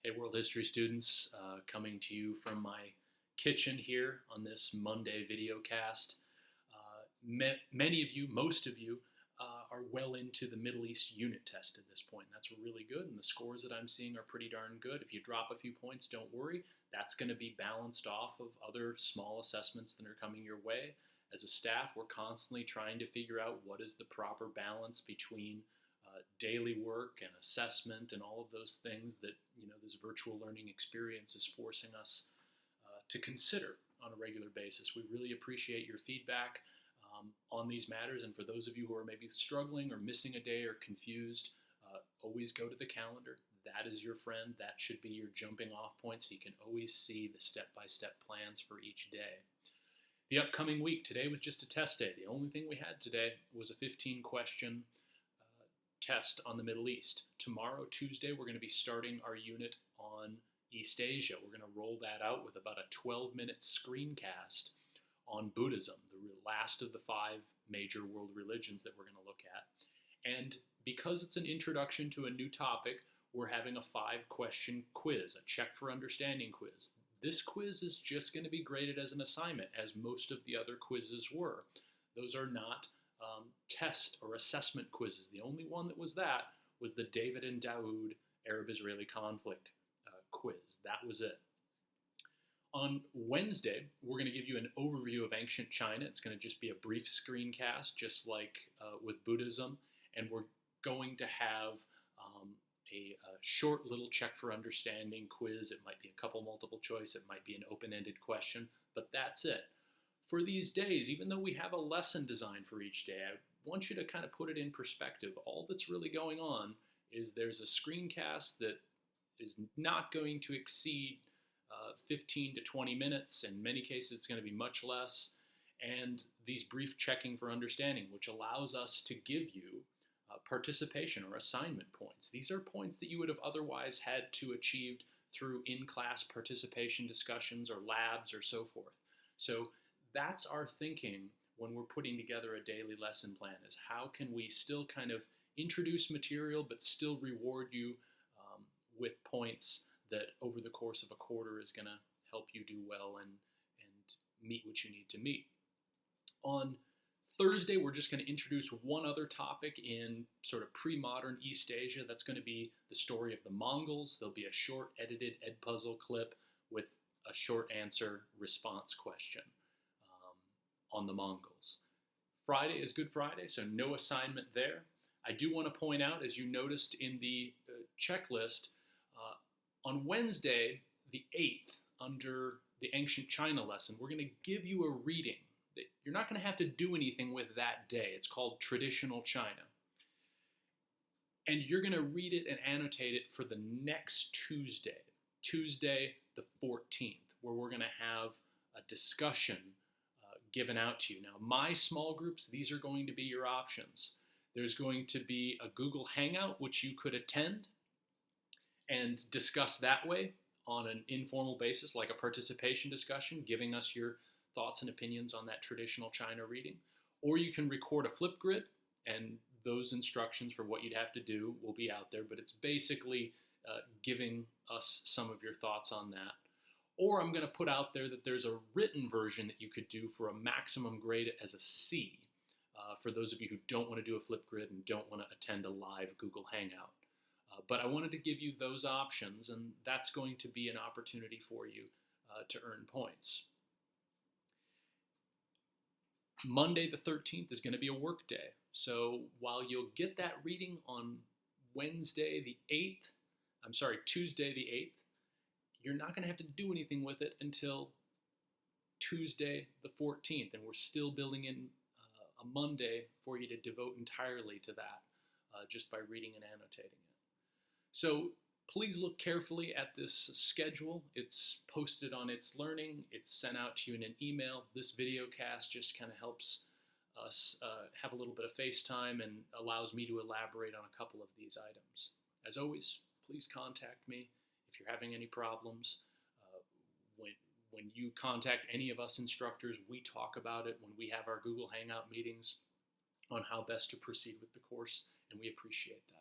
Hey, World History students, coming to you from my kitchen here on this Monday video cast. Many of you, most of you, are well into the Middle East unit test at this point. That's really good, and the scores that I'm seeing are pretty darn good. If you drop a few points, don't worry. That's going to be balanced off of other small assessments that are coming your way. As a staff, we're constantly trying to figure out what is the proper balance between daily work and assessment and all of those things that this virtual learning experience is forcing us to consider on a regular basis. We really appreciate your feedback on these matters, and for those of you who are maybe struggling or missing a day or confused, always go to the calendar. That is your friend. That should be your jumping off point, so you can always see the step-by-step plans for each day. The upcoming week, today was just a test day. The only thing we had today was a 15-question test on the Middle East. Tomorrow, Tuesday, we're going to be starting our unit on East Asia. We're going to roll that out with about a 12-minute screencast on Buddhism, the last of the 5 major world religions that we're going to look at. And because it's an introduction to a new topic, we're having a 5-question quiz, a check for understanding quiz. This quiz is just going to be graded as an assignment, as most of the other quizzes were. Those are not test or assessment quizzes. The only one that was the David and Dawood Arab-Israeli conflict quiz. That was it. On Wednesday, we're going to give you an overview of ancient China. It's going to just be a brief screencast, just like with Buddhism, and we're going to have a short little check for understanding quiz. It might be a couple multiple choice, it might be an open-ended question, but that's it. For these days, even though we have a lesson designed for each day, I want you to kind of put it in perspective. All that's really going on is there's a screencast that is not going to exceed 15 to 20 minutes. In many cases, it's going to be much less. And these brief checking for understanding, which allows us to give you participation or assignment points. These are points that you would have otherwise had to achieve through in-class participation discussions or labs or so forth. So that's our thinking when we're putting together a daily lesson plan, is how can we still kind of introduce material but still reward you with points that over the course of a quarter is going to help you do well and meet what you need to meet. On Thursday, we're just going to introduce one other topic in sort of pre-modern East Asia. That's going to be the story of the Mongols. There'll be a short edited Edpuzzle clip with a short answer response question on the Mongols. Friday is Good Friday, so no assignment there. I do want to point out, as you noticed in the checklist, on Wednesday, the 8th, under the Ancient China lesson, we're going to give you a reading that you're not going to have to do anything with that day. It's called Traditional China. And you're going to read it and annotate it for the next Tuesday, Tuesday the 14th, where we're going to have a discussion given out to you. Now, my small groups, these are going to be your options. There's going to be a Google Hangout, which you could attend and discuss that way on an informal basis, like a participation discussion, giving us your thoughts and opinions on that traditional China reading. Or you can record a Flipgrid, and those instructions for what you'd have to do will be out there, but it's basically giving us some of your thoughts on that. Or I'm going to put out there that there's a written version that you could do for a maximum grade as a C, for those of you who don't want to do a Flipgrid and don't want to attend a live Google Hangout. But I wanted to give you those options, and that's going to be an opportunity for you to earn points. Monday the 13th is going to be a work day. So while you'll get that reading on Tuesday the 8th, you're not going to have to do anything with it until Tuesday the 14th, and we're still building in a Monday for you to devote entirely to that, just by reading and annotating it. So please look carefully at this schedule. It's posted on It's Learning. It's sent out to you in an email. This video cast just kind of helps us have a little bit of FaceTime and allows me to elaborate on a couple of these items. As always, please contact me if you're having any problems. When you contact any of us instructors, we talk about it when we have our Google Hangout meetings on how best to proceed with the course, and we appreciate that.